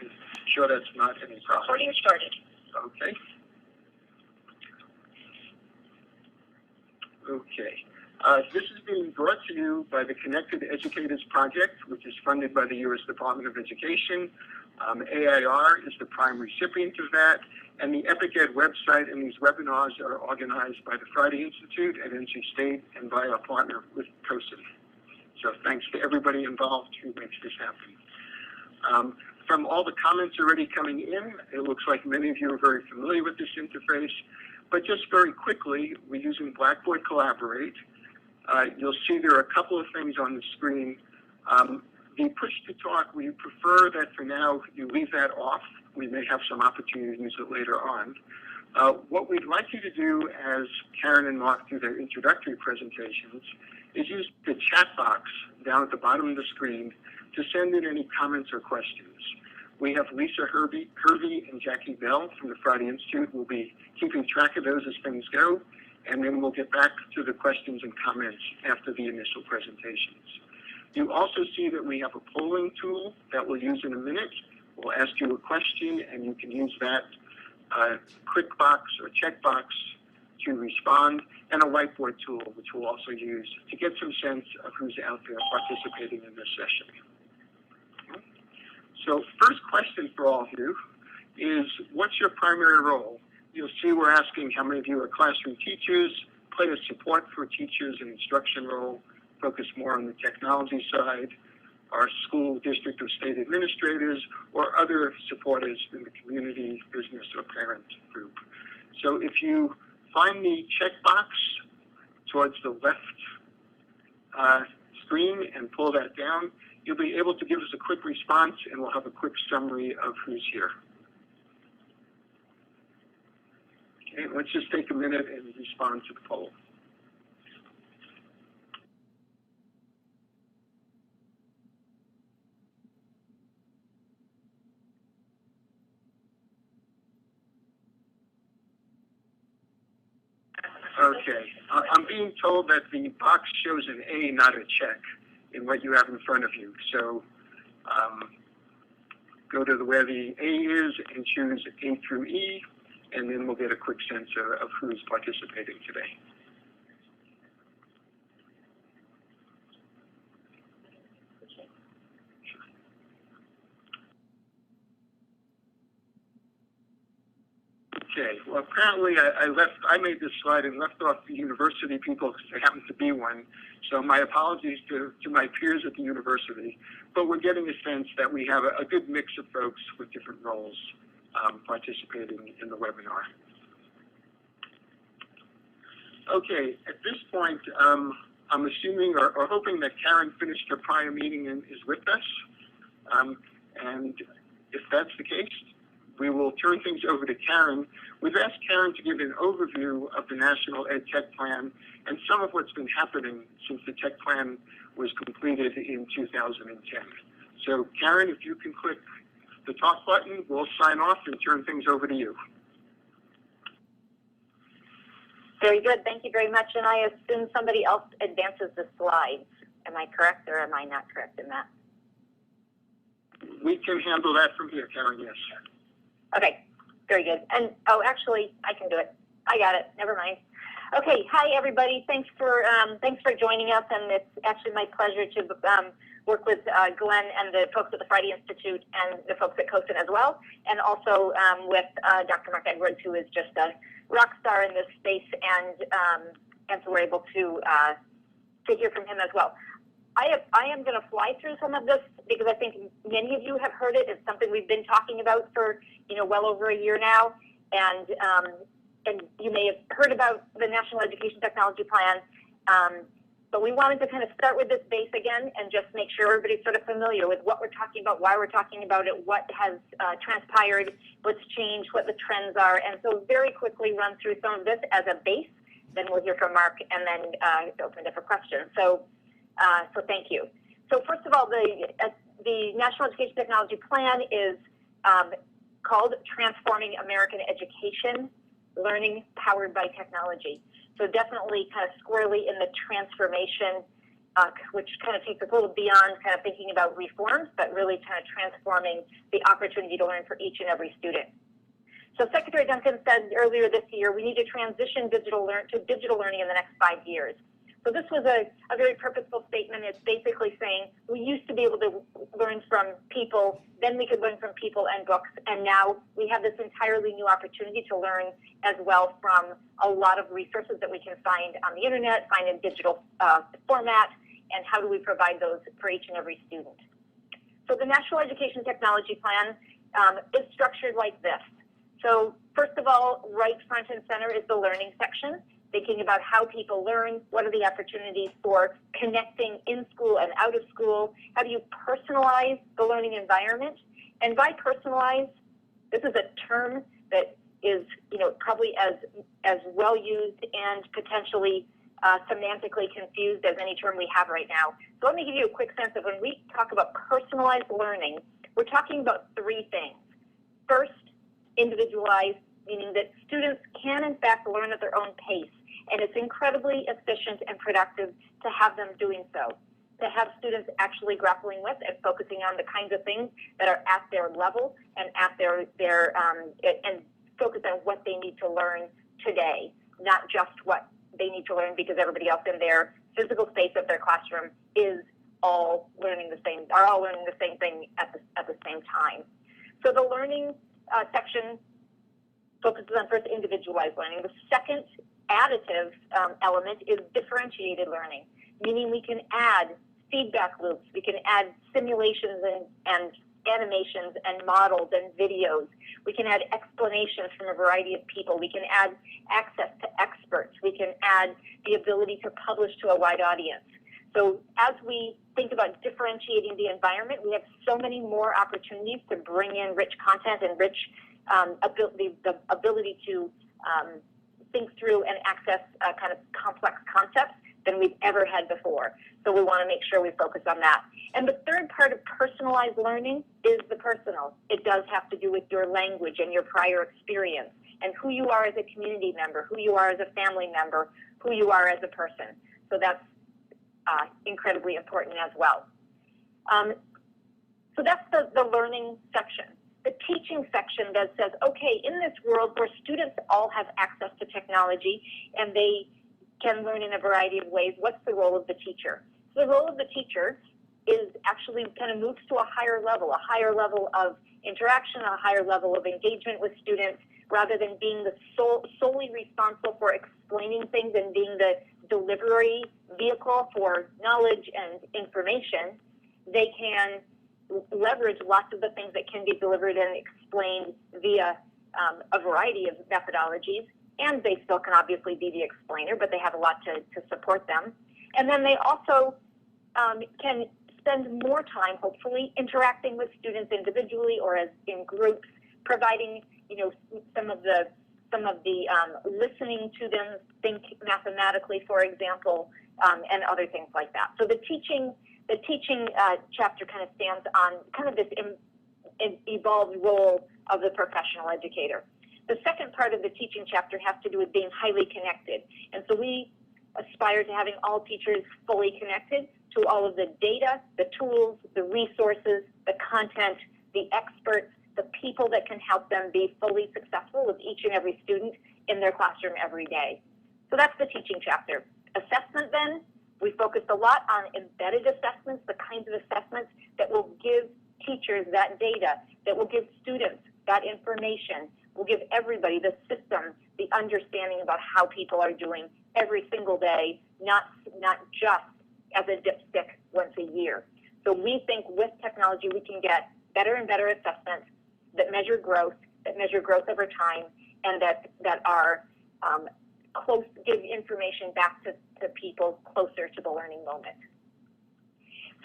I'm sure that's not any problem. Recording started. Okay. Okay. This is being brought to you by the Connected Educators Project, which is funded by the U.S. Department of Education. AIR is the prime recipient of that, and the EpicEd website and these webinars are organized by the Friday Institute at NC State and by our partner with COSIN. So thanks to everybody involved who makes this happen. From all the comments already coming in, it looks like many of you are very familiar with this interface, but just very quickly, we're using Blackboard Collaborate. You'll see there are a couple of things on the screen. The push to talk, we prefer that for now you leave that off. We may have some opportunity to use it later on. What we'd like you to do as Karen and Mark do their introductory presentations is use the chat box down at the bottom of the screen to send in any comments or questions. We have Lisa Hervey and Jackie Bell from the Friday Institute. We'll be keeping track of those as things go, and then we'll get back to the questions and comments after the initial presentations. You also see that we have a polling tool that we'll use in a minute. We'll ask you a question, and you can use that click box or check box to respond, and a whiteboard tool, which we'll also use to get some sense of who's out there participating in this session. So first question for all of you is, what's your primary role? You'll see we're asking how many of you are classroom teachers, player support for teachers and instruction role, focus more on the technology side, our school, district, or state administrators, or other supporters in the community, business, or parent group. So if you find the checkbox towards the left screen and pull that down, you'll be able to give us a quick response, and we'll have a quick summary of who's here. Okay, let's just take a minute and respond to the poll. Okay, I'm being told that the box shows an A, not a check, in what you have in front of you. So go to where the A is and choose A through E, and then we'll get a quick sense of who's participating today. Okay, well, apparently I made this slide and left off the university people because there happens to be one. So my apologies to my peers at the university, but we're getting a sense that we have a good mix of folks with different roles participating in the webinar. Okay, at this point, I'm assuming or hoping that Karen finished her prior meeting and is with us. And if that's the case, we will turn things over to Karen. We've asked Karen to give an overview of the National Ed Tech Plan and some of what's been happening since the Tech Plan was completed in 2010. So Karen, if you can click the talk button, we'll sign off and turn things over to you. Very good. Thank you very much. And I assume somebody else advances the slides. Am I correct or am I not correct in that? We can handle that from here, Karen, yes. Okay, very good. And, oh, actually, I can do it. I got it. Never mind. Okay, hi, everybody. Thanks for joining us, and it's actually my pleasure to work with Glenn and the folks at the Friday Institute and the folks at COSIN as well, and also with Dr. Mark Edwards, who is just a rock star in this space, and so we're able to hear from him as well. I am going to fly through some of this because I think many of you have heard it. It's something we've been talking about for well over a year now, and you may have heard about the National Education Technology Plan, but we wanted to kind of start with this base again and just make sure everybody's sort of familiar with what we're talking about, why we're talking about it, what has transpired, what's changed, what the trends are, and so very quickly run through some of this as a base. Then we'll hear from Mark, and then open it up for questions. So thank you. So first of all, the National Education Technology Plan is called Transforming American Education, Learning Powered by Technology. So definitely kind of squarely in the transformation which kind of takes us a little beyond kind of thinking about reforms, but really kind of transforming the opportunity to learn for each and every student. So Secretary Duncan said earlier this year, we need to transition digital learning in the next 5 years. So this was a very purposeful statement. It's basically saying we used to be able to learn from people, then we could learn from people and books, and now we have this entirely new opportunity to learn as well from a lot of resources that we can find on the internet, find in digital format, and how do we provide those for each and every student. So the National Education Technology Plan is structured like this. So first of all, right front and center is the learning section, thinking about how people learn, what are the opportunities for connecting in school and out of school, how do you personalize the learning environment. And by personalize, this is a term that is, probably as well used and potentially semantically confused as any term we have right now. So let me give you a quick sense of when we talk about personalized learning, we're talking about 3 things. First, individualized, meaning that students can in fact learn at their own pace, and it's incredibly efficient and productive to have them doing so, to have students actually grappling with and focusing on the kinds of things that are at their level and at their and focus on what they need to learn today, not just what they need to learn because everybody else in their physical space of their classroom is all learning the same thing at the same time. So the learning section focuses on first individualized learning. The second additive element is differentiated learning, meaning we can add feedback loops, we can add simulations and animations and models and videos. We can add explanations from a variety of people. We can add access to experts. We can add the ability to publish to a wide audience. So as we think about differentiating the environment, we have so many more opportunities to bring in rich content and rich the ability to think through and access kind of complex concepts than we've ever had before. So we want to make sure we focus on that. And the third part of personalized learning is the personal. It does have to do with your language and your prior experience and who you are as a community member, who you are as a family member, who you are as a person. So that's incredibly important as well. So that's the learning section. The teaching section that says, okay, in this world where students all have access to technology and they can learn in a variety of ways, what's the role of the teacher? So the role of the teacher is actually kind of moves to a higher level of interaction, a higher level of engagement with students, rather than being the solely responsible for explaining things and being the delivery vehicle for knowledge and information. They can leverage lots of the things that can be delivered and explained via a variety of methodologies, and they still can obviously be the explainer, but they have a lot to support them. And then they also can spend more time, hopefully, interacting with students individually or as in groups, providing some of the listening to them, think mathematically, for example, and other things like that. So the teaching chapter kind of stands on kind of this evolved role of the professional educator. The second part of the teaching chapter has to do with being highly connected. And so we aspire to having all teachers fully connected to all of the data, the tools, the resources, the content, the experts, the people that can help them be fully successful with each and every student in their classroom every day. So that's the teaching chapter. Assessment then, we focused a lot on embedded assessments, the kinds of assessments that will give teachers that data, that will give students that information, will give everybody, the system, the understanding about how people are doing every single day, not just as a dipstick once a year. So we think with technology we can get better and better assessments that measure growth over time, and that are close, give information back to people closer to the learning moment.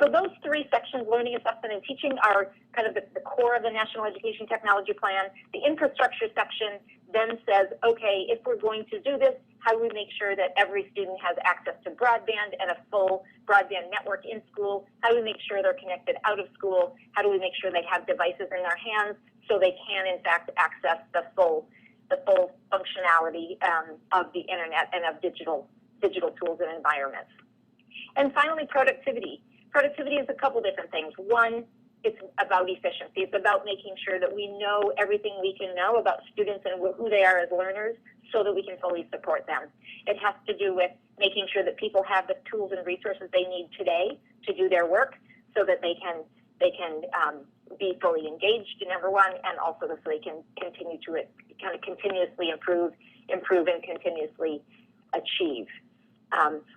So those 3 sections, learning, assessment, and teaching, are kind of the core of the National Education Technology Plan. The infrastructure section then says, okay, if we're going to do this, how do we make sure that every student has access to broadband and a full broadband network in school? How do we make sure they're connected out of school? How do we make sure they have devices in their hands so they can, in fact, access the full functionality of the internet and of digital tools and environments? And finally, productivity. Productivity is a couple different things. One, it's about efficiency. It's about making sure that we know everything we can know about students and who they are as learners so that we can fully support them. It has to do with making sure that people have the tools and resources they need today to do their work so that they can be fully engaged, number one, and also so they can continue to kind of continuously improve and continuously achieve.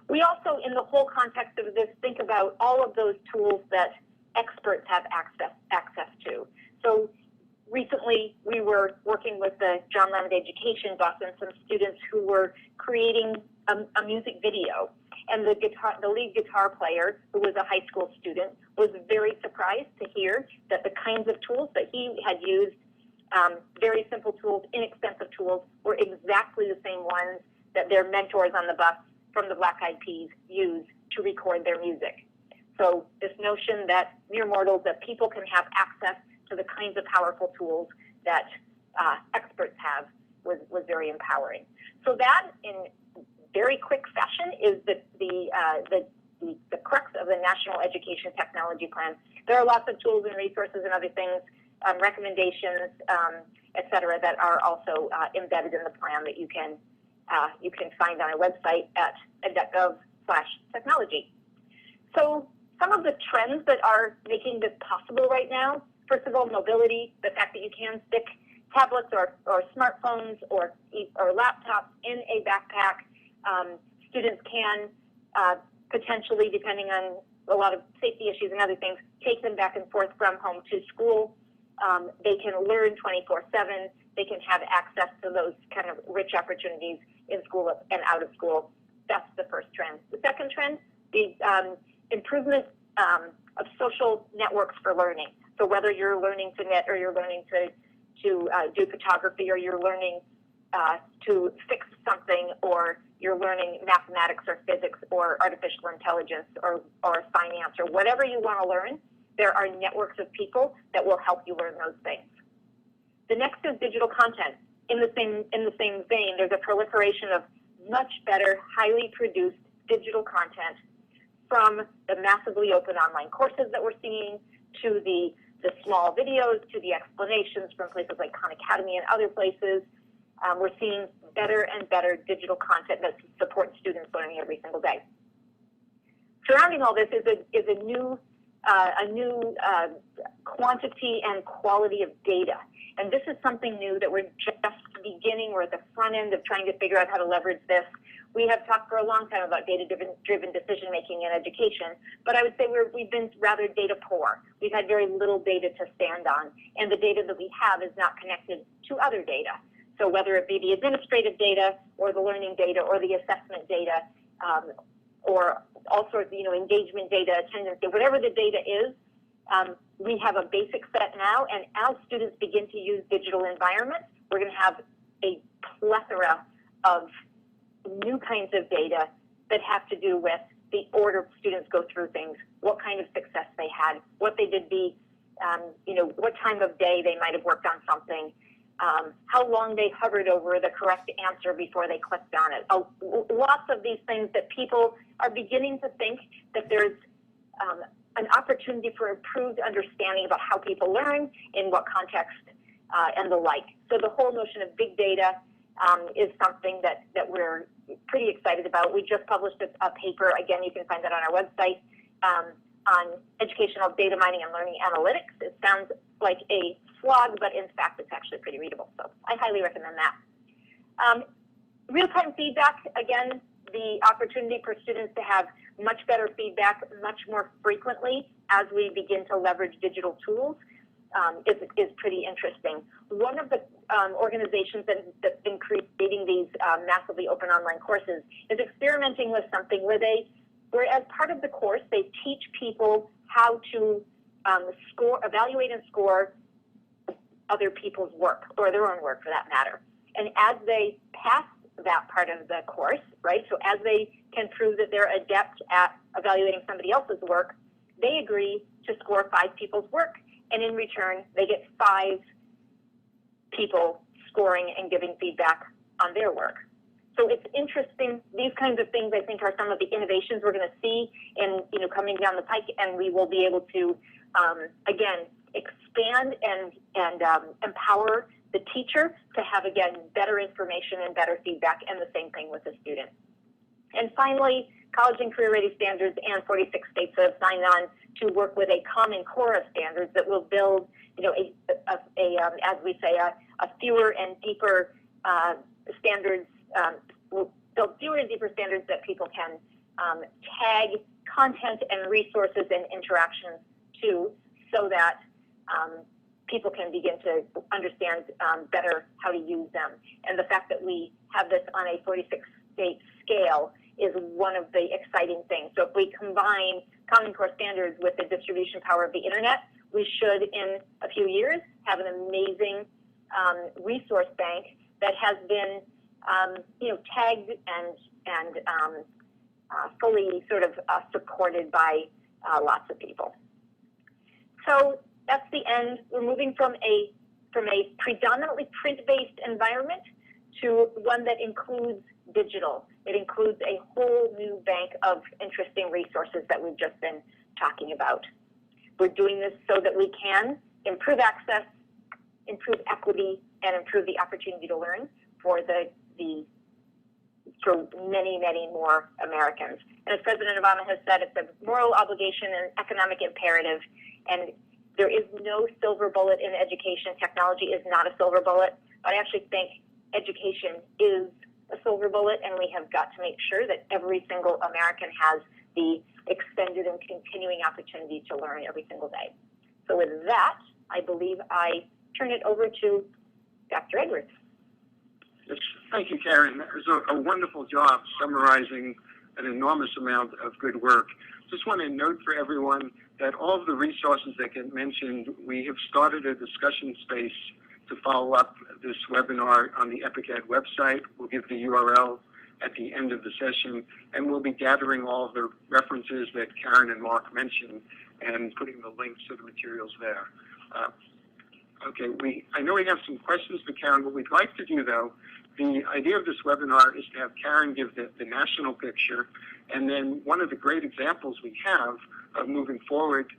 We also, in the whole context of this, think about all of those tools that experts have access to. So recently, we were working with the John Lemon Education bus and some students who were creating a music video. And the lead guitar player, who was a high school student, was very surprised to hear that the kinds of tools that he had used, very simple tools, inexpensive tools, were exactly the same ones that their mentors on the bus from the Black Eyed Peas use to record their music. So this notion that mere mortals, that people can have access to the kinds of powerful tools that experts have was very empowering. So that, in very quick fashion, is the crux of the National Education Technology Plan. There are lots of tools and resources and other things, recommendations, et cetera, that are also embedded in the plan that you can find on our website at ed.gov/technology. So some of the trends that are making this possible right now, first of all, mobility, the fact that you can stick tablets or smartphones or laptops in a backpack. Students can potentially, depending on a lot of safety issues and other things, take them back and forth from home to school. They can learn 24/7. They can have access to those kind of rich opportunities in school and out of school. That's the first trend. The second trend, the improvement of social networks for learning. So whether you're learning to knit or you're learning to do photography or you're learning to fix something or you're learning mathematics or physics or artificial intelligence or finance or whatever you want to learn, there are networks of people that will help you learn those things. The next is digital content. In the same vein, there's a proliferation of much better, highly produced digital content, from the massively open online courses that we're seeing to the small videos to the explanations from places like Khan Academy and other places. We're seeing better and better digital content that supports students learning every single day. Surrounding all this is a new quantity and quality of data. And this is something new that we're just beginning. We're at the front end of trying to figure out how to leverage this. We have talked for a long time about data-driven decision-making in education, but I would say we've been rather data poor. We've had very little data to stand on, and the data that we have is not connected to other data. So whether it be the administrative data or the learning data or the assessment data or all sorts of, engagement data, attendance data, whatever the data is, we have a basic set now, and as students begin to use digital environments, we're going to have a plethora of new kinds of data that have to do with the order students go through things, what kind of success they had, what they did what time of day they might have worked on something, how long they hovered over the correct answer before they clicked on it. Lots of these things that people are beginning to think that there's an opportunity for improved understanding about how people learn, in what context, and the like. So the whole notion of big data is something that we're pretty excited about. We just published a paper, again, you can find that on our website, on educational data mining and learning analytics. It sounds like a slog, but in fact, it's actually pretty readable. So I highly recommend that. Real-time feedback, again, the opportunity for students to have much better feedback much more frequently as we begin to leverage digital tools is pretty interesting. One of the organizations that's been creating these massively open online courses is experimenting with something where as part of the course, they teach people how to evaluate and score other people's work, or their own work for that matter. And as they pass that part of the course, right, so as they can prove that they're adept at evaluating somebody else's work, they agree to score 5 people's work, and in return, they get 5 people scoring and giving feedback on their work. So it's interesting. These kinds of things, I think, are some of the innovations we're going to see in, coming down the pike, and we will be able to, again, expand and empower the teacher to have, again, better information and better feedback, and the same thing with the student. And finally, college and career ready standards and 46 states have signed on to work with a common core of standards that will build, as we say, a fewer and deeper standards. Will build fewer and deeper standards that people can tag content and resources and interactions to, so that people can begin to understand better how to use them. And the fact that we have this on a 46-state scale is one of the exciting things. So if we combine Common Core standards with the distribution power of the internet, we should, in a few years, have an amazing resource bank that has been, tagged and fully sort of supported by lots of people. So that's the end. We're moving from a predominantly print-based environment to one that includes digital. It includes a whole new bank of interesting resources that we've just been talking about. We're doing this so that we can improve access, improve equity, and improve the opportunity to learn for for many, many more Americans. And as President Obama has said, it's a moral obligation and economic imperative, and there is no silver bullet in education. Technology is not a silver bullet, but I actually think education is a silver bullet, and we have got to make sure that every single American has the extended and continuing opportunity to learn every single day. So with that, I believe I turn it over to Dr. Edwards. Yes, thank you, Karen. That was a wonderful job summarizing an enormous amount of good work. Just want to note for everyone that all of the resources that get mentioned, we have started a discussion space to follow up this webinar on the EPIC-Ed website. We'll give the URL at the end of the session, and we'll be gathering all of the references that Karen and Mark mentioned and putting the links to the materials there. I know we have some questions for Karen. What we'd like to do, though, the idea of this webinar is to have Karen give the national picture, and then one of the great examples we have of moving forward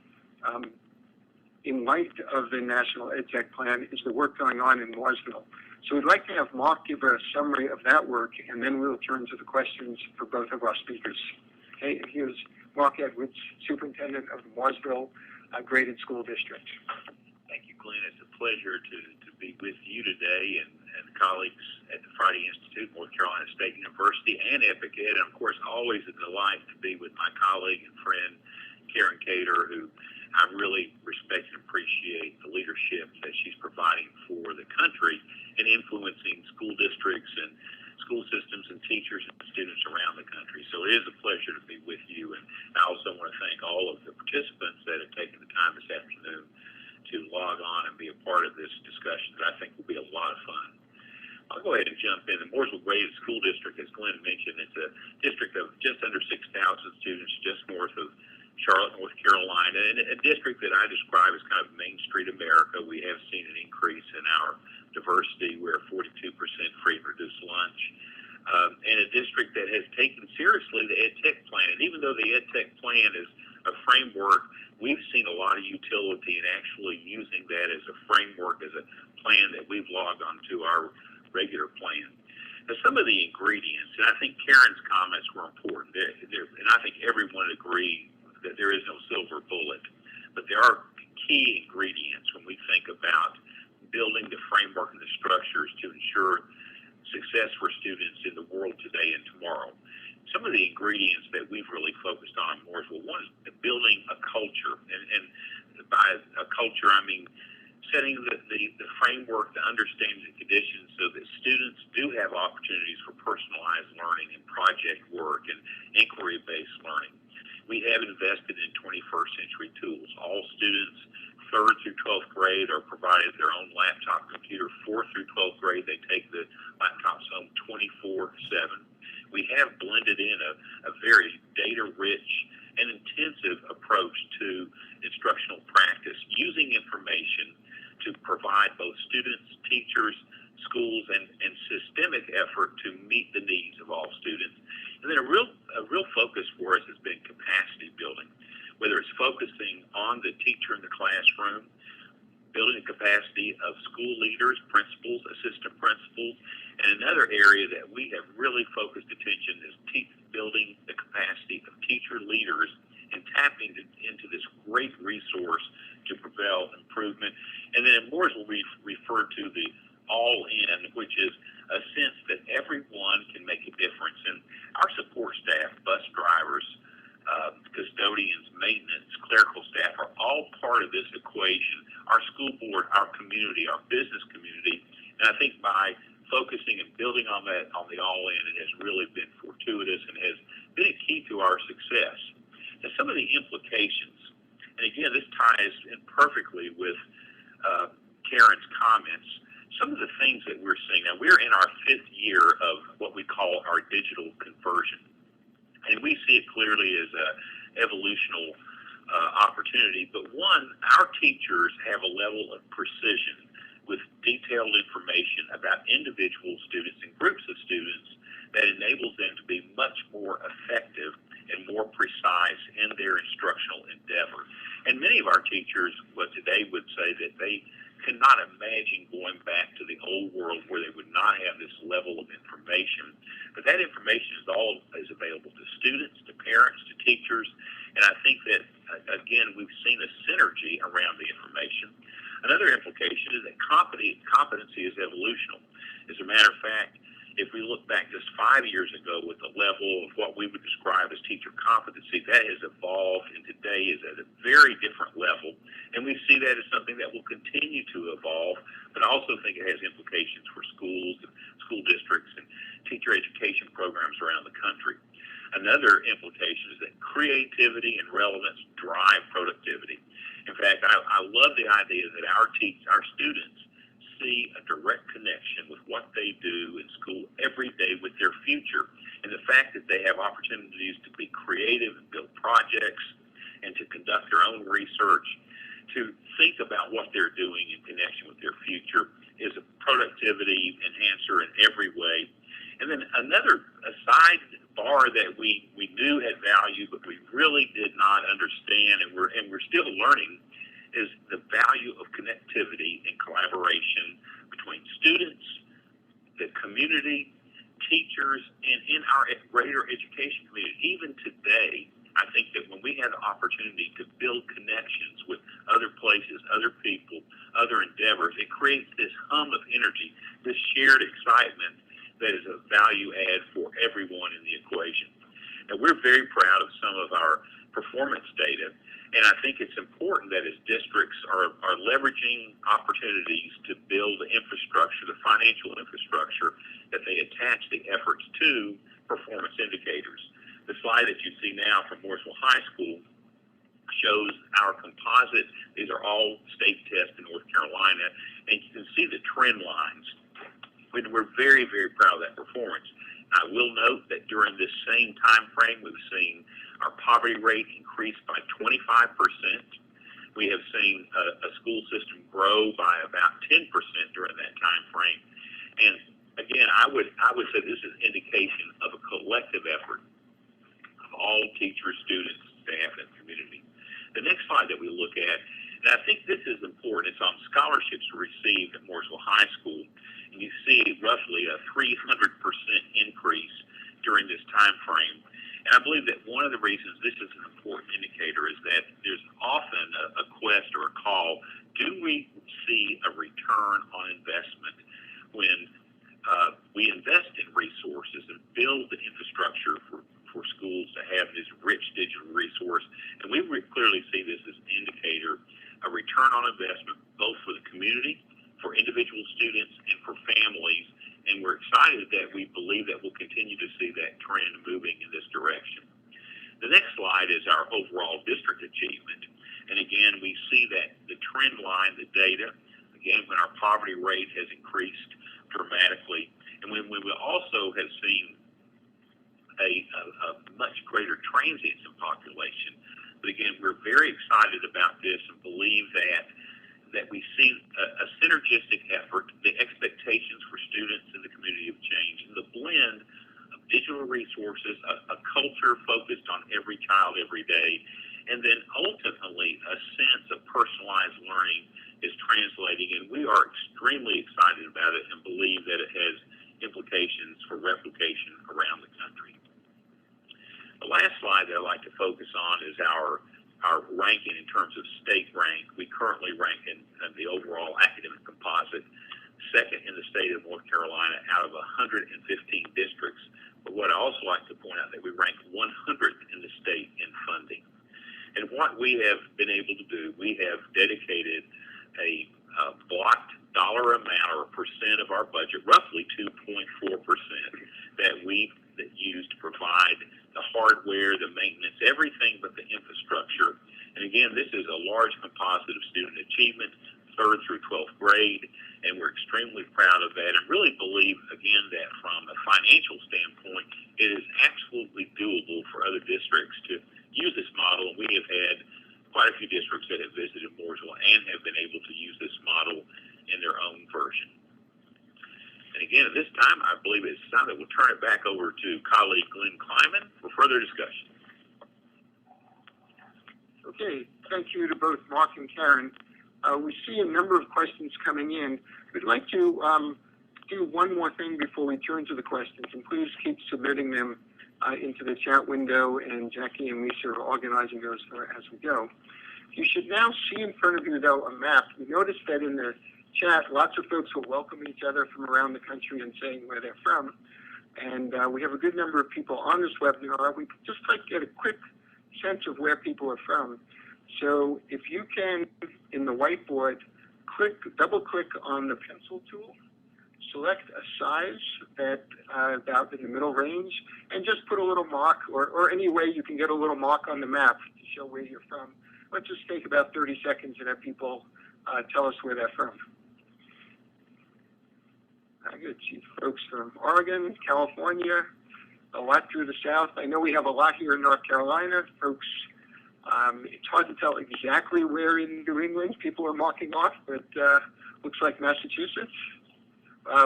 in light of the National EdTech Plan is the work going on in Mooresville. So we'd like to have Mark give a summary of that work, and then we'll turn to the questions for both of our speakers. Okay, and here's Mark Edwards, Superintendent of the Mooresville Graded School District. Thank you, Glenn. It's a pleasure to be with you today and colleagues at the Friday Institute, North Carolina State University, and EPIC-Ed, and of course always a delight to be with my colleague and friend, Karen Cator, who I really respect and appreciate the leadership that she's providing for the country and influencing school districts and school systems and teachers and students around the country. So it is a pleasure to be with you, and I also want to thank all of the participants that have taken the time this afternoon to log on and be a part of this discussion that I think will be a lot of fun. I'll go ahead and jump in. The Mooresville Graded School District, as Glenn mentioned, it's a district of just under 6,000 students just north of Charlotte, North Carolina, and a district that I describe as kind of Main Street America. We have seen an increase in our diversity. We're 42% free and reduced lunch, and a district that has taken seriously the EdTech plan. And even though the EdTech plan is a framework, we've seen a lot of utility in actually using that as a framework, as a plan that we've logged onto our regular plan. Now, some of the ingredients, and I think Karen's comments were important, and I think everyone agreed that there is no silver bullet, but there are key ingredients when we think about building the framework and the structures to ensure success for students in the world today and tomorrow. Some of the ingredients that we've really focused on in Mooresville, one is building a culture, and by a culture I mean setting the framework, the understanding the conditions so that students do have opportunities for personalized learning and project work and inquiry-based learning. We have invested in 21st century tools. All students 3rd through 12th grade are provided their own laptop computer. 4th through 12th grade, they take the laptops home 24/7. We have blended in a very data-rich and intensive approach to instructional practice, using information to provide both students, teachers, schools and systemic effort to meet the needs of all students. And then a real focus for us has been capacity building, whether it's focusing on the teacher in the classroom, building the capacity of school leaders, principals, assistant principals, and another area that we have really focused attention is building the capacity of teacher leaders and tapping into this great resource to propel improvement. And then in Mooresville, we refer to the all-in, which is a sense that everyone can make a difference. And our support staff, bus drivers, custodians, maintenance, clerical staff are all part of this equation. Our school board, our community, our business community, and I think by focusing and building on that, on the all-in, it has really been fortuitous and has been a key to our success. And some of the implications, and again, this ties in perfectly with Karen's comments, some of the things that we're seeing. Now, we're in our 5th year of what we call our digital conversion. And we see it clearly as an evolutional opportunity. But one, our teachers have a level of precision with detailed information about individual students and groups of students that enables them to be much more effective and more precise in their instructional endeavor. And many of our teachers, today would say that they cannot imagine going back to the old world where they would not have this level of information. But that information is available to students, to parents, to teachers. And I think that, again, we've seen a synergy around the information. Another implication is that competency is evolutional. As a matter of fact, if we look back just 5 years ago with the level of what we would describe as teacher competency, that has evolved and today is at a very different level. And we see that as something that will continue to evolve, but I also think it has implications for schools, school districts, and teacher education programs around the country. Another implication is that creativity and relevance drive productivity. In fact, I love the idea that our students see a direct connection with what they do in school every day with their future, and the fact that they have opportunities to be creative and build projects and to conduct their own research, to think about what they're doing in connection with their future is a productivity enhancer in every way. And then another sidebar that we knew had value, but we really did not understand, and we're still learning, is the value of connectivity and collaboration between students, the community, teachers, and in our greater education community. Even today, I think that when we have the opportunity to build connections with other places, other people, other endeavors, it creates this hum of energy, this shared excitement that is a value add for everyone in the equation. And we're very proud of some of our performance data. And I think it's important that as districts are leveraging opportunities to build the infrastructure, the financial infrastructure, that they attach the efforts to performance indicators. The slide that you see now from Mooresville High School shows our composite. These are all state tests in North Carolina, and you can see the trend lines. We're very, very proud of that performance. I will note that during this same time frame, we've seen our poverty rate increase by 25%. We have seen a school system grow by about 10% during that time frame. And again, I would say this is indication of a collective effort of all teachers, students, staff, and community. The next slide that we look at, and I think this is important, it's on scholarships received at Mooresville High School. And you see roughly a 300% increase during this time frame. And I believe that one of the reasons this is an important indicator is that there's often a quest or a call, do we see a return on investment when we invest in resources and build the infrastructure for schools to have this rich digital resource? And we clearly see this as an indicator, a return on investment, both for the community, for individual students, and for families. And we're excited that we believe that we'll continue to see that trend moving in this direction. The next slide is our overall district achievement. And again, we see that the trend line, the data, again, when our poverty rate has increased dramatically, and when we also have seen a much greater transience in population. But again, we're very excited about this and believe that that we see a synergistic effort, the expectations for students in the community have changed, and the blend of digital resources, a culture focused on every child every day, and then ultimately a sense of personalized learning is translating, and we are extremely excited about it and believe that it has implications for replication around the country. The last slide that I'd like to focus on is our ranking in terms of state rank. We currently rank in the overall academic composite second in the state of North Carolina out of 115 districts. But what I also like to point out that we rank 100th in the state in funding. And what we have been able to do, we have dedicated a blocked dollar amount or percent of our budget, roughly 2.4%, that we use to provide the hardware, the maintenance, everything but the infrastructure. And again, this is a large composite of student achievement, 3rd through 12th grade, and we're extremely proud of that and really believe, again, that from a financial standpoint, it is absolutely doable for other districts to use this model. We have had quite a few districts that have visited Mooresville and have been able to use this model in their own version. And again, at this time, I believe it's time that we'll turn it back over to colleague Glenn Kleiman for further discussion. Okay, thank you to both Mark and Karen. We see a number of questions coming in. We'd like to do one more thing before we turn to the questions, and please keep submitting them into the chat window, and Jackie and Lisa are organizing those as we go. You should now see in front of you, though, a map. You notice that in the chat, lots of folks will welcome each other from around the country and saying where they're from. And we have a good number of people on this webinar. We just like to get a quick sense of where people are from. So if you can, in the whiteboard, double-click on the pencil tool, select a size that about in the middle range, and just put a little mark, or any way you can get a little mark on the map to show where you're from. Let's just take about 30 seconds and have people tell us where they're from. I get folks from Oregon, California, a lot through the South. I know we have a lot here in North Carolina. Folks, it's hard to tell exactly where in New England people are marking off, but looks like Massachusetts.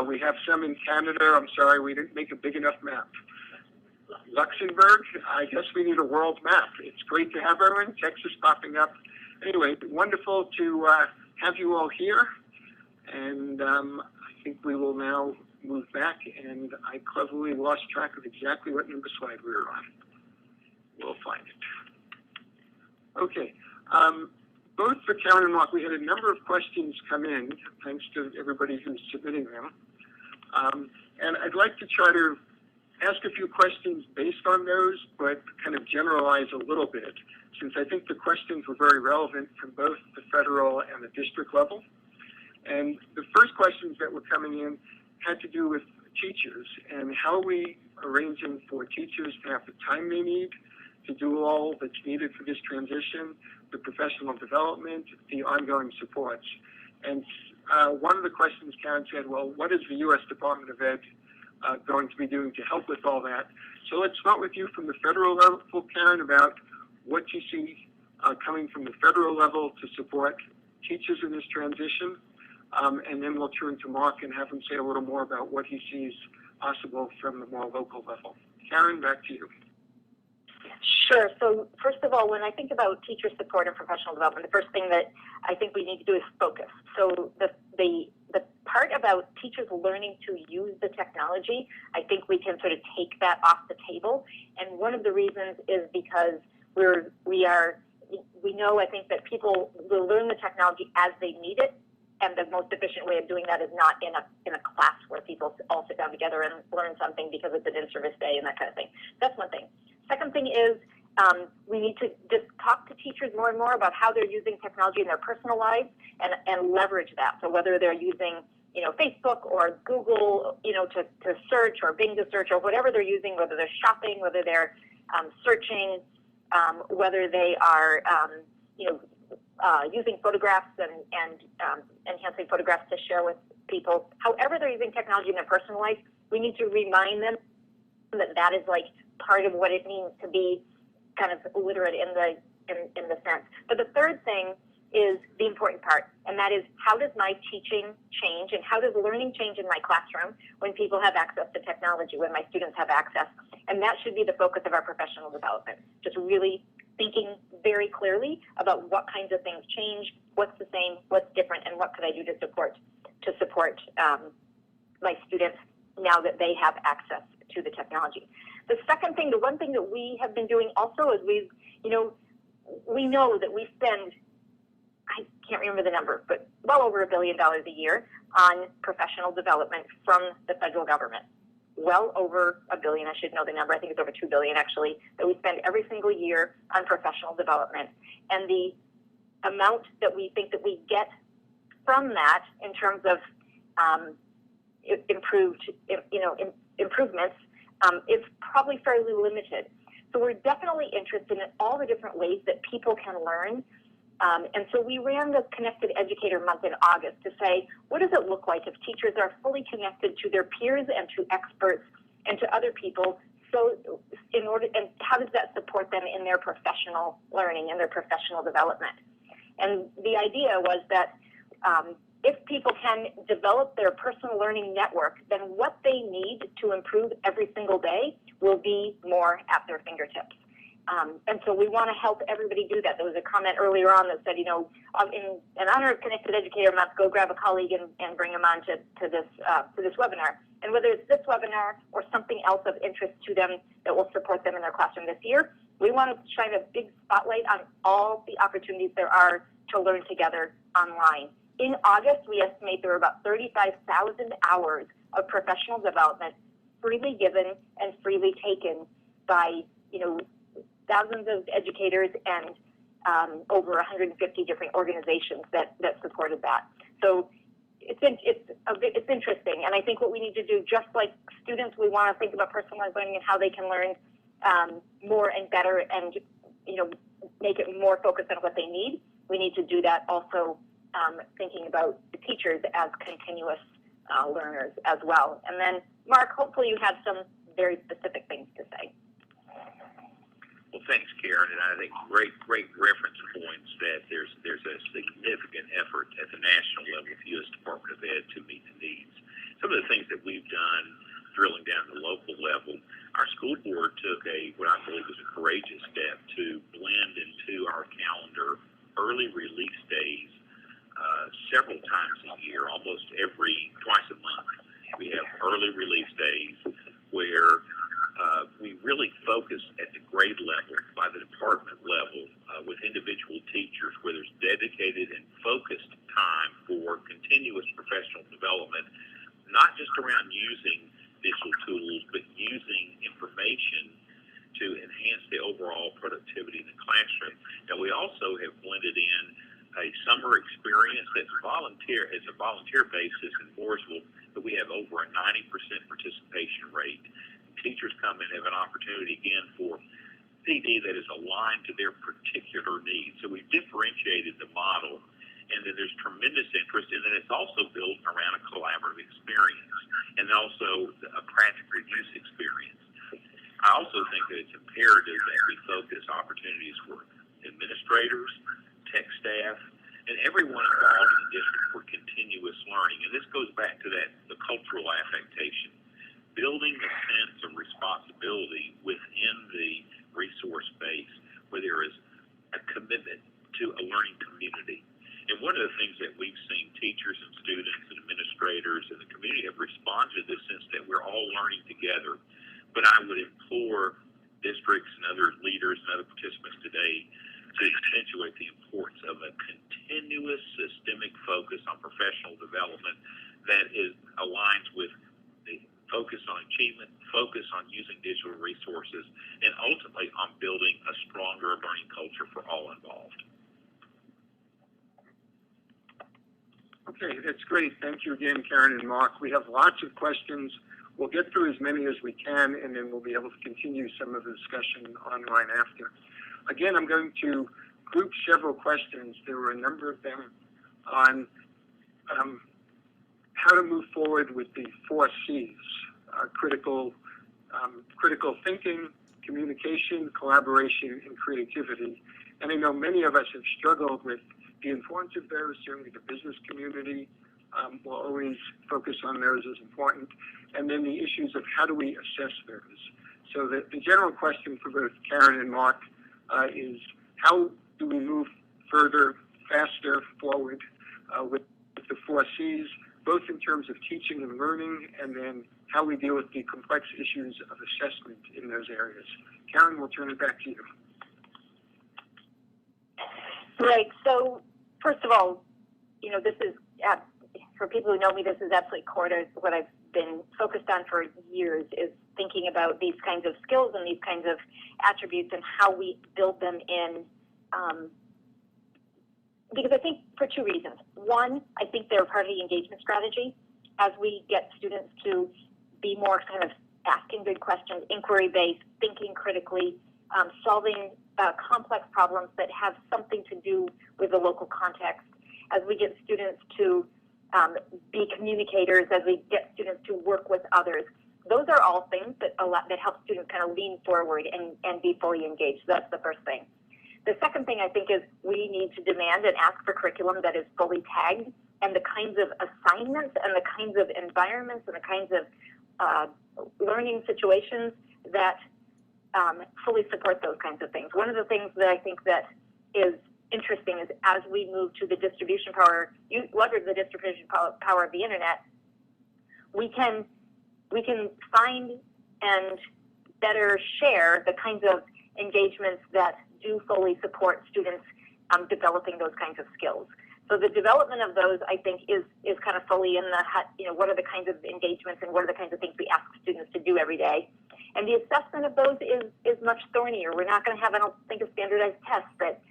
We have some in Canada. I'm sorry, we didn't make a big enough map. Luxembourg, I guess we need a world map. It's great to have everyone. Texas popping up. Anyway, wonderful to have you all here. And I think we will now move back. And I cleverly lost track of exactly what number slide we were on. We'll find it. Okay. Both for Karen and Mark, we had a number of questions come in, thanks to everybody who's submitting them. And I'd like to try to ask a few questions based on those, but kind of generalize a little bit, since I think the questions were very relevant from both the federal and the district level. And the first questions that were coming in had to do with teachers and how we arranging for teachers to have the time they need to do all that's needed for this transition, the professional development, the ongoing supports. And one of the questions Karen said, well, what is the U.S. Department of Ed going to be doing to help with all that? So let's start with you from the federal level, Karen, about what you see coming from the federal level to support teachers in this transition. And then we'll turn to Mark and have him say a little more about what he sees possible from the more local level. Karen, back to you. Sure. So first of all, when I think about teacher support and professional development, the first thing that I think we need to do is focus. So the part about teachers learning to use the technology, I think we can sort of take that off the table. And one of the reasons is because we know, I think, that people will learn the technology as they need it. And the most efficient way of doing that is not in a class where people all sit down together and learn something because it's an in-service day and that kind of thing. That's one thing. Second thing is we need to just talk to teachers more and more about how they're using technology in their personal lives and leverage that. So whether they're using, Facebook or Google, to search, or Bing to search, or whatever they're using, whether they're shopping, whether they're searching, whether they are, using photographs and enhancing photographs to share with people. However they're using technology in their personal life, we need to remind them that is like part of what it means to be kind of literate in the sense. But the third thing is the important part, and that is how does my teaching change and how does learning change in my classroom when people have access to technology, when my students have access. And that should be the focus of our professional development, just really thinking very clearly about what kinds of things change, what's the same, what's different, and what could I do to support my students now that they have access to the technology. The second thing, the one thing that we have been doing also is we know that we spend, I can't remember the number, but well over $1 billion a year on professional development from the federal government. Well over $1 billion, I should know the number, I think it's over $2 billion actually, that we spend every single year on professional development. And the amount that we think that we get from that in terms of improvements is probably fairly limited. So we're definitely interested in all the different ways that people can learn. And so we ran the Connected Educator Month in August to say, what does it look like if teachers are fully connected to their peers and to experts and to other people? So and how does that support them in their professional learning and their professional development? And the idea was that if people can develop their personal learning network, then what they need to improve every single day will be more at their fingertips. And so we want to help everybody do that. There was a comment earlier on that said, in honor of Connected Educator Month, go grab a colleague and bring them on to this webinar. And whether it's this webinar or something else of interest to them that will support them in their classroom this year, we want to shine a big spotlight on all the opportunities there are to learn together online. In August, we estimate there were about 35,000 hours of professional development freely given and freely taken by, thousands of educators and over 150 different organizations that supported that. So it's interesting, and I think what we need to do, just like students, we want to think about personalized learning and how they can learn more and better, and make it more focused on what they need. We need to do that also, thinking about the teachers as continuous learners as well. And then, Mark, hopefully you have some very specific things to say. Well, thanks, Karen, and I think great reference points that there's a significant effort at the national level with the U.S. Department of Ed to meet the needs. Some of the things that we've done, drilling down to the local level, our school board took what I believe was a courageous step to blend into our calendar early release days several times a year, almost twice a month. We have early release days where we really focus at the grade level, by the department level, with individual teachers, where there's dedicated and focused time for continuous professional development, not just around using digital tools, but using information to enhance the overall productivity in the classroom. Now, we also have blended in a summer experience that's a volunteer basis in Mooresville, but we have over a 90% participation rate. Teachers come and have an opportunity again for PD that is aligned to their particular needs. So we've differentiated the model, and then there's tremendous interest, and then it's also built around a collaborative experience and also a practical use experience. I also think that it's imperative that we focus opportunities for administrators, tech staff, and everyone involved in the district for continuous learning. And this goes back to the cultural affectation, building a sense of responsibility within the resource base where there is a commitment to a learning community. And one of the things that we've seen teachers and students and administrators and the community have responded to this sense that we're all learning together. But I would implore districts and other leaders and other participants today to accentuate the importance of a continuous systemic focus on professional development that aligns with the focus on achievement, focus on using digital resources, and ultimately on building a stronger learning culture for all involved. Okay, that's great. Thank you again, Karen and Mark. We have lots of questions. We'll get through as many as we can, and then we'll be able to continue some of the discussion online after. Again, I'm going to group several questions. There were a number of them on how to move forward with the 4 C's, critical thinking, communication, collaboration, and creativity. And I know many of us have struggled with The importance of those, certainly the business community will always focus on those as important. And then the issues of how do we assess those. So the general question for both Karen and Mark is how do we move further, faster forward with the 4 C's, both in terms of teaching and learning, and then how we deal with the complex issues of assessment in those areas. Karen, we'll turn it back to you. Right. So, first of all, this is, for people who know me, this is absolutely core to what I've been focused on for years, is thinking about these kinds of skills and these kinds of attributes and how we build them in. Because I think for 2 reasons. One, I think they're part of the engagement strategy. As we get students to be more kind of asking good questions, inquiry-based, thinking critically, solving complex problems that have something to do with the local context, as we get students to be communicators, as we get students to work with others, those are all things that help students kind of lean forward and be fully engaged. That's the first thing. The second thing I think is we need to demand and ask for curriculum that is fully tagged, and the kinds of assignments and the kinds of environments and the kinds of learning situations that fully support those kinds of things. One of the things that I think that is interesting is as we move to the distribution power, leverage the distribution power of the internet, we can find and better share the kinds of engagements that do fully support students developing those kinds of skills. So the development of those, I think, is kind of fully in the, what are the kinds of engagements and what are the kinds of things we ask students to do every day. And the assessment of those is much thornier. We're not going to have, I don't think, a standardized test that,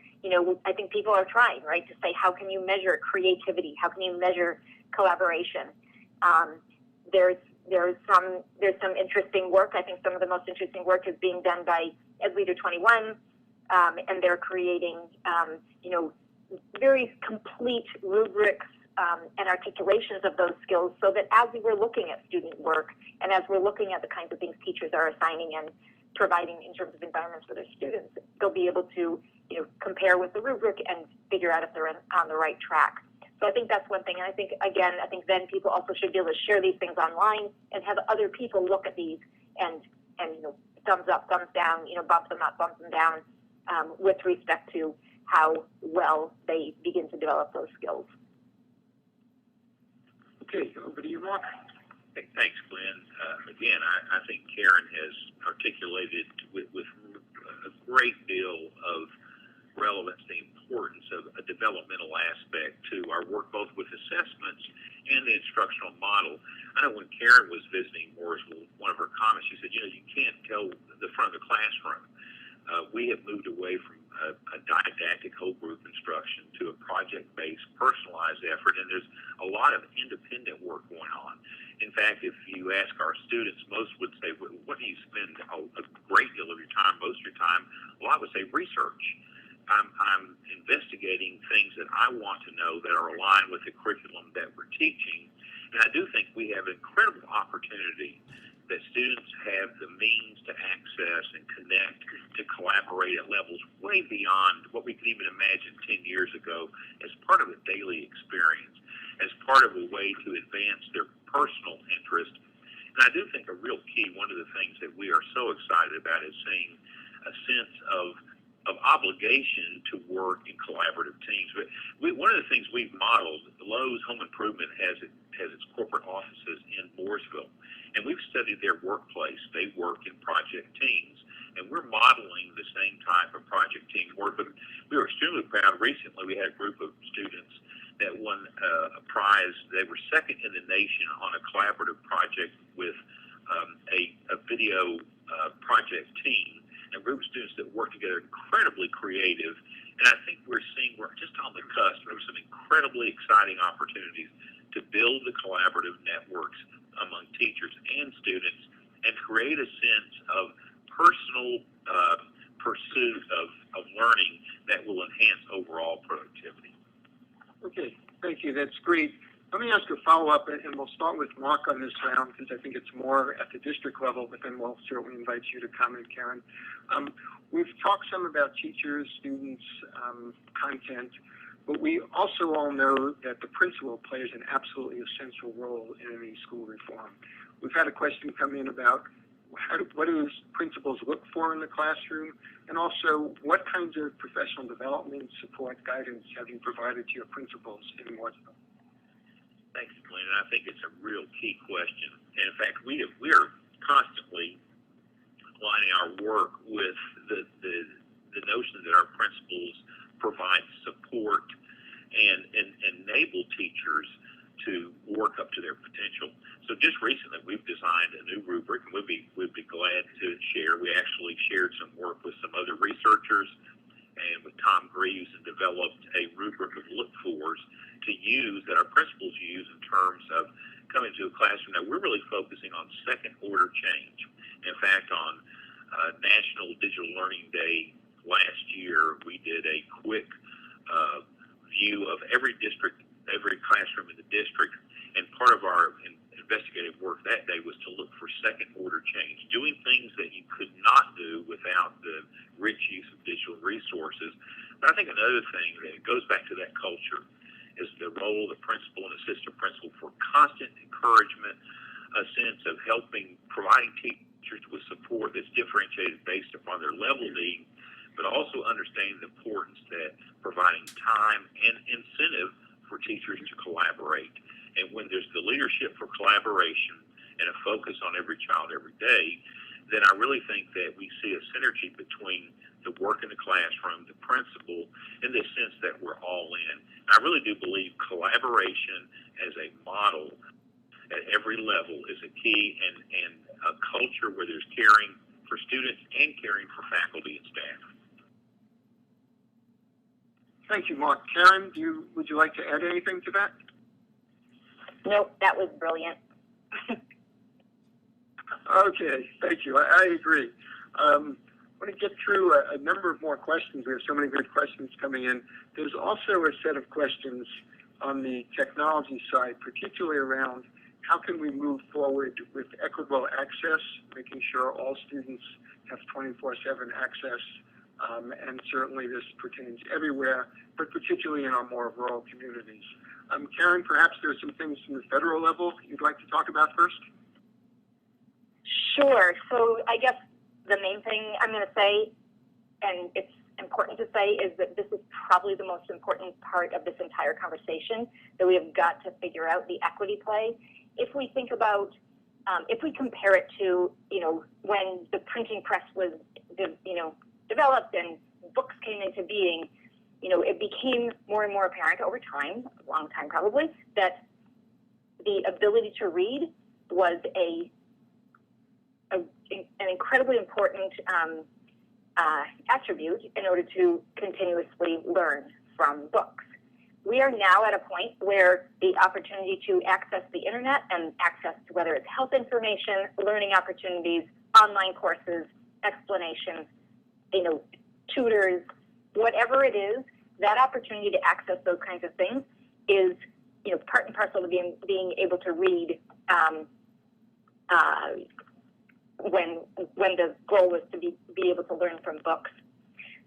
I think people are trying, right, to say, how can you measure creativity? How can you measure collaboration? There's some interesting work. I think some of the most interesting work is being done by EdLeader 21, and they're creating, very complete rubrics and articulations of those skills, so that as we're looking at student work and as we're looking at the kinds of things teachers are assigning and providing in terms of environments for their students, they'll be able to, compare with the rubric and figure out if they're on the right track. So I think that's one thing. And I think then people also should be able to share these things online and have other people look at these and thumbs up, thumbs down, bump them up, bump them down, with respect to how well they begin to develop those skills. Okay, over to you, Mark. Thanks, Glenn. Again, I think Karen has articulated with a great deal of relevance the importance of a developmental aspect to our work, both with assessments and the instructional model. I know when Karen was visiting Mooresville, one of her comments, she said, you can't tell the front of the classroom. We have moved away from a didactic whole group instruction to a project-based, personalized effort, and there's a lot of independent work going on. In fact, if you ask our students, most would say, what do you spend a great deal of your time, most of your time? Well, I would say research. I'm investigating things that I want to know that are aligned with the curriculum that we're teaching, and I do think we have an incredible opportunity that students have the means to access and connect, to collaborate at levels way beyond what we could even imagine 10 years ago as part of a daily experience, as part of a way to advance their personal interest. And I do think a real key, one of the things that we are so excited about is seeing a sense of obligation to work in collaborative teams. But one of the things we've modeled, Lowe's Home Improvement has its corporate offices in Mooresville, and we've studied their workplace. They work in project teams, and we're modeling the same type of project team work. But we were extremely proud. Recently, we had a group of students that won a prize. They were second in the nation on a collaborative project with a video project team. And a group of students that work together, incredibly creative. And I think we're just on the cusp of some incredibly exciting opportunities to build the collaborative networks among teachers and students and create a sense of personal pursuit of learning that will enhance overall productivity. Okay, thank you. That's great. Let me ask a follow-up, and we'll start with Mark on this round because I think it's more at the district level, but then we'll certainly invite you to comment, Karen. We've talked some about teachers, students, content, But we also all know that the principal plays an absolutely essential role in any school reform. We've had a question come in about what do principals look for in the classroom, and also what kinds of professional development, support, guidance have you provided to your principals in Mooresville? Thanks, Glenn. And I think it's a real key question. And in fact, we are constantly aligning our work with the notion that our principals provide support and enable teachers to work up to their potential. So just recently, we've designed a new rubric, and we'd be glad to share. We actually shared some work with some other researchers and with Tom Greaves, and developed a rubric of look-fors to use, that our principals use in terms of coming to a classroom. Now, we're really focusing on second-order change. In fact, on National Digital Learning Day last year, we did a quick view of every district, every classroom in the district, and part of our investigative work that day was to look for second-order change, doing things that you could not do without the rich use of digital resources. But I think another thing that goes back to that culture is the role of the principal and assistant principal for constant encouragement, a sense of providing teachers with support that's differentiated based upon their level need, but also understanding the importance that providing time and incentive for teachers to collaborate. And when there's the leadership for collaboration and a focus on every child every day, then I really think that we see a synergy between the work in the classroom, the principal, in the sense that we're all in. I really do believe collaboration as a model at every level is a key, and a culture where there's caring for students and caring for faculty and staff. Thank you, Mark. Karen, would you like to add anything to that? Nope, that was brilliant. Okay, thank you. I agree. I want to get through a number of more questions. We have so many good questions coming in. There's also a set of questions on the technology side, particularly around how can we move forward with equitable access, making sure all students have 24/7 access, and certainly this pertains everywhere, but particularly in our more rural communities. Karen, perhaps there's some things from the federal level you'd like to talk about first? Sure. So I guess the main thing I'm going to say, and it's important to say, is that this is probably the most important part of this entire conversation, that we have got to figure out the equity play. If we think about, if we compare it to, when the printing press was, developed and books came into being, it became more and more apparent over time, a long time probably, that the ability to read was an incredibly important attribute in order to continuously learn from books. We are now at a point where the opportunity to access the internet and access to whether it's health information, learning opportunities, online courses, explanations, tutors, whatever it is, that opportunity to access those kinds of things is, part and parcel of being able to read when the goal was to be able to learn from books.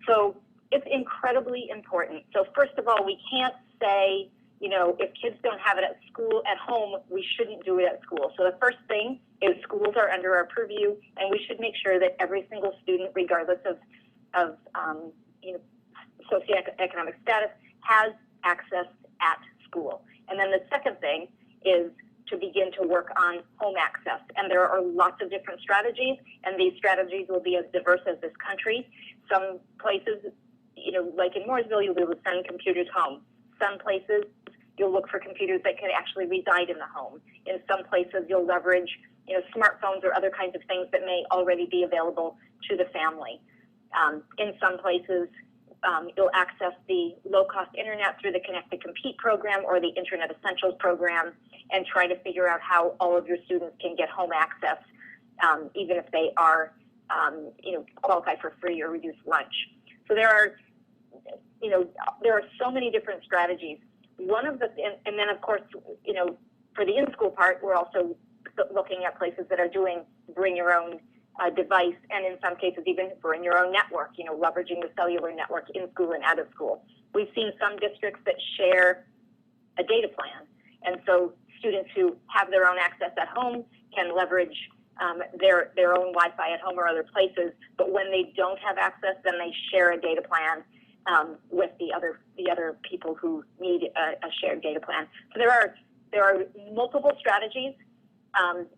So it's incredibly important. So first of all, we can't say, if kids don't have it at school, at home, we shouldn't do it at school. So the first thing is schools are under our purview, and we should make sure that every single student, regardless of socioeconomic status, has access at school. And then the second thing is to begin to work on home access. And there are lots of different strategies, and these strategies will be as diverse as this country. Some places, like in Mooresville, you'll be able to send computers home. Some places, you'll look for computers that can actually reside in the home. In some places, you'll leverage, smartphones or other kinds of things that may already be available to the family. In some places, you'll access the low-cost internet through the Connect to Compete program or the Internet Essentials program, and try to figure out how all of your students can get home access, even if they are, qualify for free or reduced lunch. So there are so many different strategies. One of the, and then of course, for the in-school part, we're also looking at places that are doing bring your own device, and in some cases even bring your own network, leveraging the cellular network in school and out of school. we've seen some districts that share a data plan. And so students who have their own access at home can leverage their own Wi-Fi at home or other places, but when they don't have access, then they share a data plan with the other people who need a shared data plan. So there are multiple strategies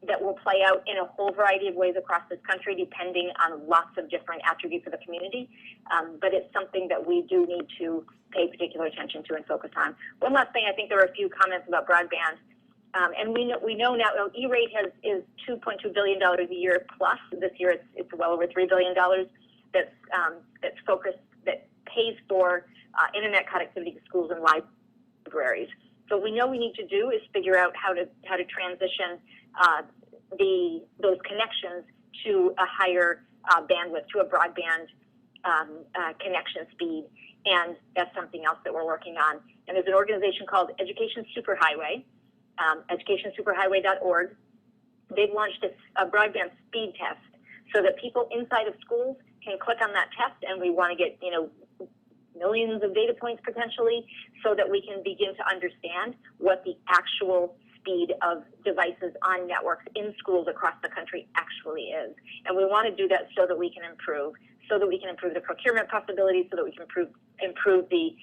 that will play out in a whole variety of ways across this country, depending on lots of different attributes of the community. But it's something that we do need to pay particular attention to and focus on. One last thing, I think there were a few comments about broadband. And we know now E-rate is $2.2 billion a year plus. This year it's well over $3 billion that's focused, that pays for internet connectivity to schools and libraries. So what we know we need to do is figure out how to transition those connections to a higher bandwidth, to a broadband connection speed, and that's something else that we're working on. And there's an organization called Education Superhighway, educationsuperhighway.org. They've launched a broadband speed test so that people inside of schools can click on that test, and we want to get millions of data points potentially, so that we can begin to understand what the actual speed of devices on networks in schools across the country actually is. And we want to do that so that we can improve the procurement possibilities, so that we can improve the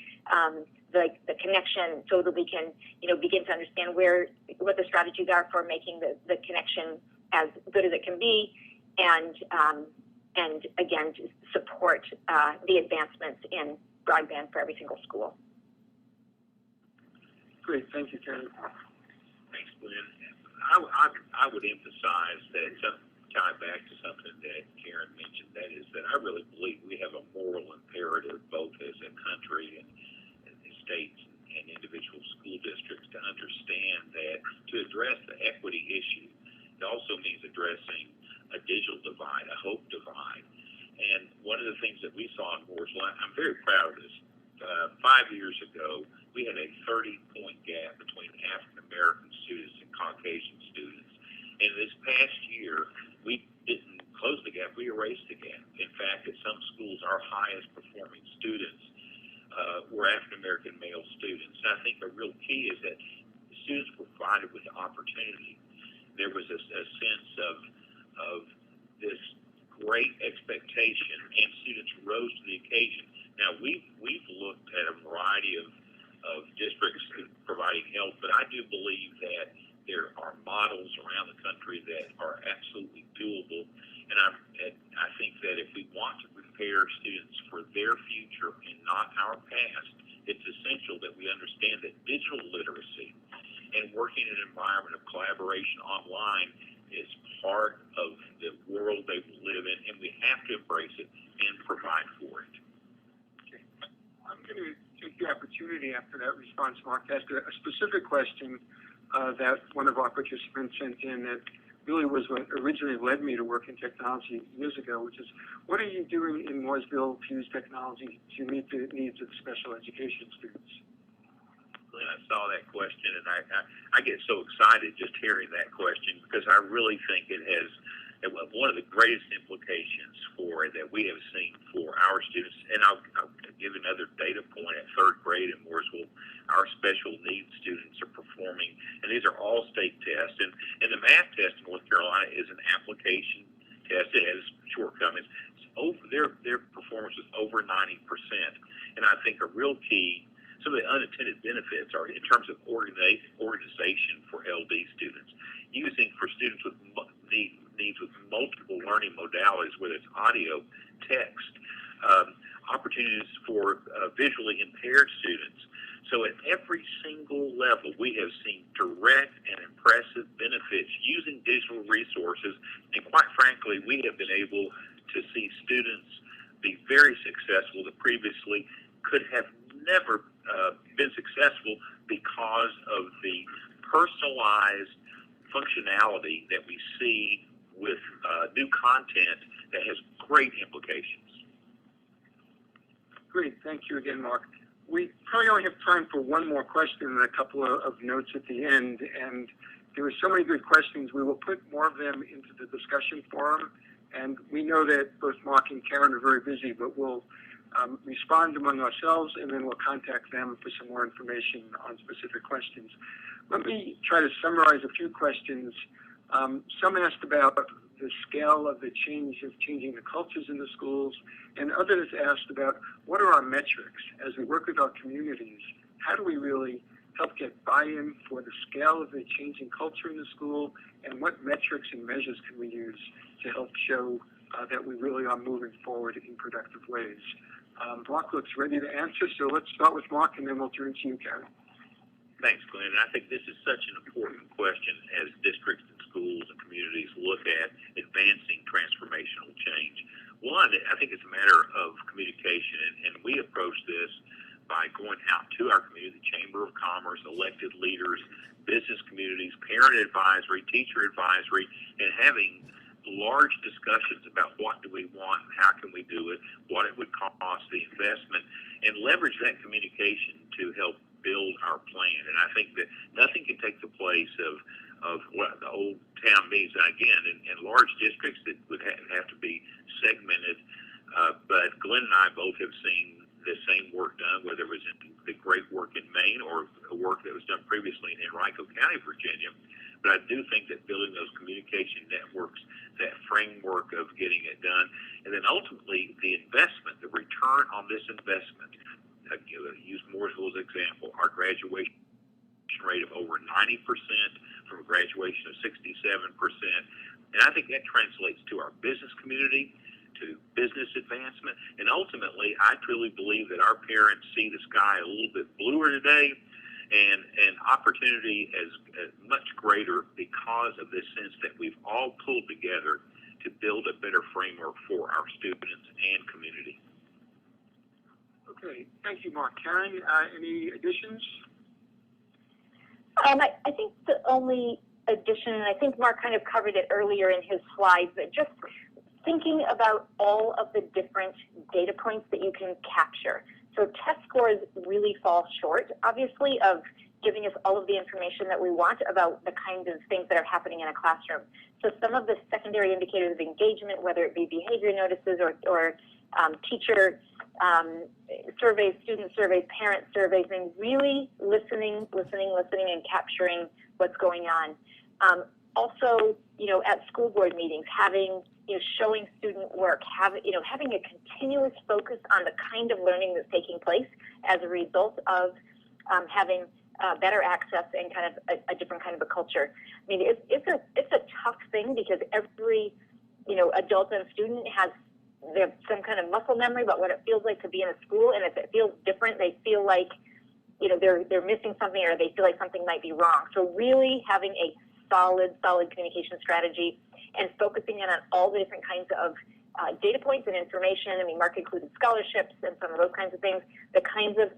connection, so that we can begin to understand what the strategies are for making the connection as good as it can be, and again to support the advancements in broadband for every single school. Great, thank you, Karen. Thanks, Glenn. I would emphasize that, tie back to something that Karen mentioned, that is that I really believe we have a moral imperative, both as a country and states and individual school districts, to understand that to address the equity issue, it also means addressing a digital divide, a hope divide. And one of the things that we saw in Mooresville, I'm very proud of this. 5 years ago, we had a 30-point gap between African-American students and Caucasian students. And this past year, we didn't close the gap, we erased the gap. In fact, at some schools, our highest performing students were African-American male students. And I think the real key is that students were provided with the opportunity. There was a sense of this great expectation, and students rose to the occasion. Now, we've looked at a variety of districts providing help, but I do believe that there are models around the country that are absolutely doable. And I think that if we want to prepare students for their future and not our past, it's essential that we understand that digital literacy and working in an environment of collaboration online is part of the world they live in, and we have to embrace it and provide for it. Okay. I'm going to take the opportunity after that response, Mark, to ask a specific question that one of our participants sent in that really was what originally led me to work in technology years ago, which is, what are you doing in Mooresville to use technology to meet the needs of special education students? And I saw that question, and I get so excited just hearing that question, because I really think it has one of the greatest implications that we have seen for our students. And I'll give another data point. At third grade in Mooresville, our special needs students are performing, and these are all state tests. And the math test in North Carolina is an application test. It has shortcomings. Their performance is over 90%. And I think a real key, some of the unintended benefits are in terms of organization for LD students, using for students with needs with multiple learning modalities, whether it's audio, text, opportunities for visually impaired students. So at every single level, we have seen direct and impressive benefits using digital resources, and quite frankly, we have been able to see students be very successful that previously could have never been successful because of the personalized functionality that we see with new content that has great implications. Great, thank you again, Mark. We probably only have time for one more question and a couple of notes at the end, and there were so many good questions. We will put more of them into the discussion forum, and we know that both Mark and Karen are very busy, but we'll respond among ourselves, and then we'll contact them for some more information on specific questions. Let me try to summarize a few questions. Some asked about the scale of the changing the cultures in the schools, and others asked about what are our metrics as we work with our communities. How do we really help get buy-in for the scale of the changing culture in the school, and what metrics and measures can we use to help show that we really are moving forward in productive ways? Mark looks ready to answer, so let's start with Mark, and then we'll turn to you, Karen. Thanks, Glenn. And I think this is such an important question as districts and schools and communities look at advancing transformational change. One, I think it's a matter of communication, and we approach this by going out to our community, the Chamber of Commerce, elected leaders, business communities, parent advisory, teacher advisory, and having large discussions about what do we want, how can we do it, what it would cost, the investment, and leverage that communication to help build our plan. And I think that nothing can take the place of what the old town meetings. And again, in large districts that would have to be segmented, but Glenn and I both have seen the same work done, whether it was in the great work in Maine or work that was done previously in Henrico County, Virginia. But I do think that building those communication networks, that framework of getting it done, and then ultimately the investment, the return on this investment. Use Mooresville as an example. Our graduation rate of over 90% from a graduation of 67%. And I think that translates to our business community, to business advancement, and ultimately I truly believe that our parents see the sky a little bit bluer today, and opportunity is much greater because of this sense that we've all pulled together to build a better framework for our students and community. Okay, thank you, Mark. Karen, any additions? I think the only addition, and I think Mark kind of covered it earlier in his slides, but just thinking about all of the different data points that you can capture. So test scores really fall short, obviously, of giving us all of the information that we want about the kinds of things that are happening in a classroom. So some of the secondary indicators of engagement, whether it be behavior notices or teacher surveys, student surveys, parent surveys, and really listening, and capturing what's going on. Also, at school board meetings, having, showing student work, having a continuous focus on the kind of learning that's taking place as a result of having better access and kind of a different kind of a culture. I mean, it's a tough thing because every, adult and student they have some kind of muscle memory about what it feels like to be in a school, and if it feels different, they feel like, they're missing something, or they feel like something might be wrong. So really having a solid communication strategy and focusing in on all the different kinds of data points and information. I mean, Mark included scholarships and some of those kinds of things, the kinds of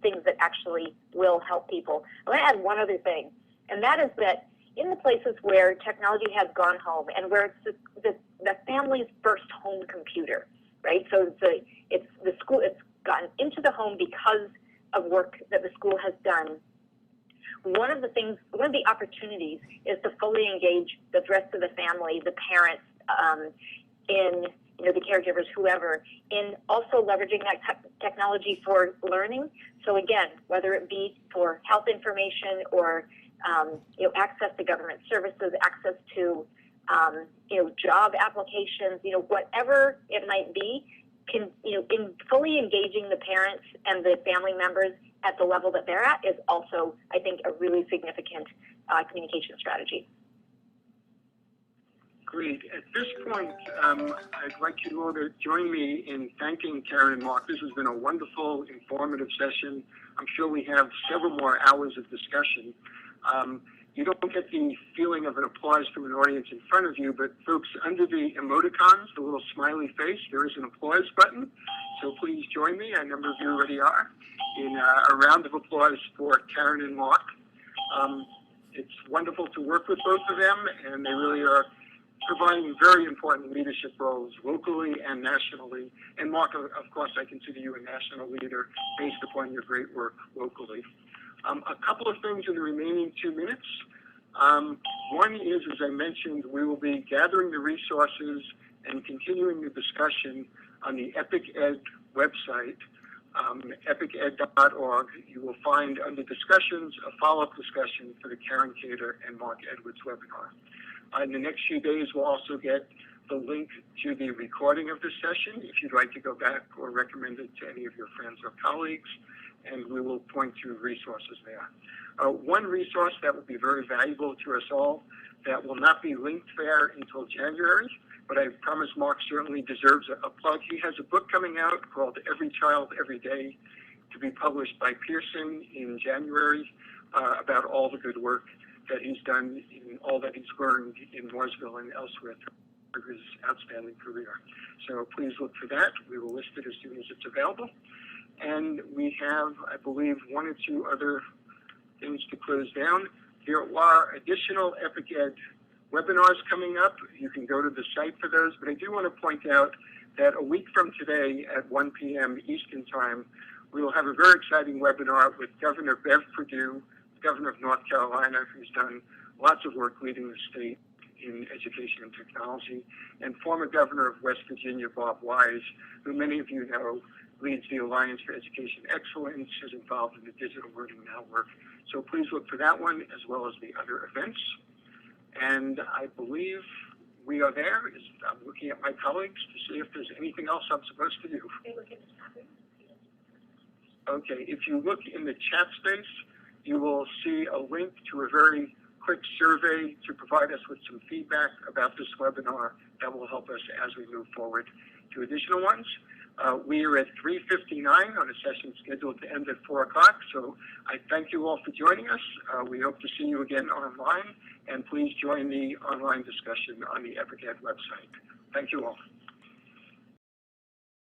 things that actually will help people. I want to add one other thing, and that is that in the places where technology has gone home and where it's the family's first home computer, right? So it's the school, it's gotten into the home because of work that the school has done. One of the opportunities is to fully engage the rest of the family, the parents, in the caregivers, whoever, in also leveraging that technology for learning. So again, whether it be for health information or access to government services, access to job applications, whatever it might be, in fully engaging the parents and the family members at the level that they're at is also, I think, a really significant communication strategy. Great. At this point, I'd like you all to join me in thanking Karen and Mark. This has been a wonderful, informative session. I'm sure we have several more hours of discussion. You don't get the feeling of an applause from an audience in front of you, but folks, under the emoticons, the little smiley face, there is an applause button. So please join me, a number of you already are, in a round of applause for Karen and Mark. It's wonderful to work with both of them, and they really are providing very important leadership roles locally and nationally. And Mark, of course, I consider you a national leader based upon your great work locally. A couple of things in the remaining 2 minutes. One is, as I mentioned, we will be gathering the resources and continuing the discussion on the Epic Ed website, epiced.org, you will find under discussions a follow-up discussion for the Karen Cator and Mark Edwards webinar. In the next few days, we'll also get the link to the recording of this session if you'd like to go back or recommend it to any of your friends or colleagues, and we will point to resources there. One resource that will be very valuable to us all that will not be linked there until January, but I promise Mark certainly deserves a plug. He has a book coming out called Every Child, Every Day, to be published by Pearson in January, about all the good work that he's done in all that he's learned in Mooresville and elsewhere through his outstanding career. So please look for that. We will list it as soon as it's available. And we have, I believe, one or two other things to close down. There are additional EPIC-Ed webinars coming up. You can go to the site for those, but I do want to point out that a week from today at 1 p.m. Eastern Time, we will have a very exciting webinar with Governor Bev Perdue, Governor of North Carolina, who's done lots of work leading the state in education and technology, and former Governor of West Virginia, Bob Wise, who many of you know leads the Alliance for Education Excellence, is involved in the Digital Learning Now work. So please look for that one as well as the other events. And I believe we are there. I'm looking at my colleagues to see if there's anything else I'm supposed to do. Okay, if you look in the chat space, you will see a link to a very quick survey to provide us with some feedback about this webinar that will help us as we move forward to additional ones. We are at 3:59 on a session scheduled to end at 4 o'clock, so I thank you all for joining us. We hope to see you again online, and please join the online discussion on the EPIC-Ed website. Thank you all.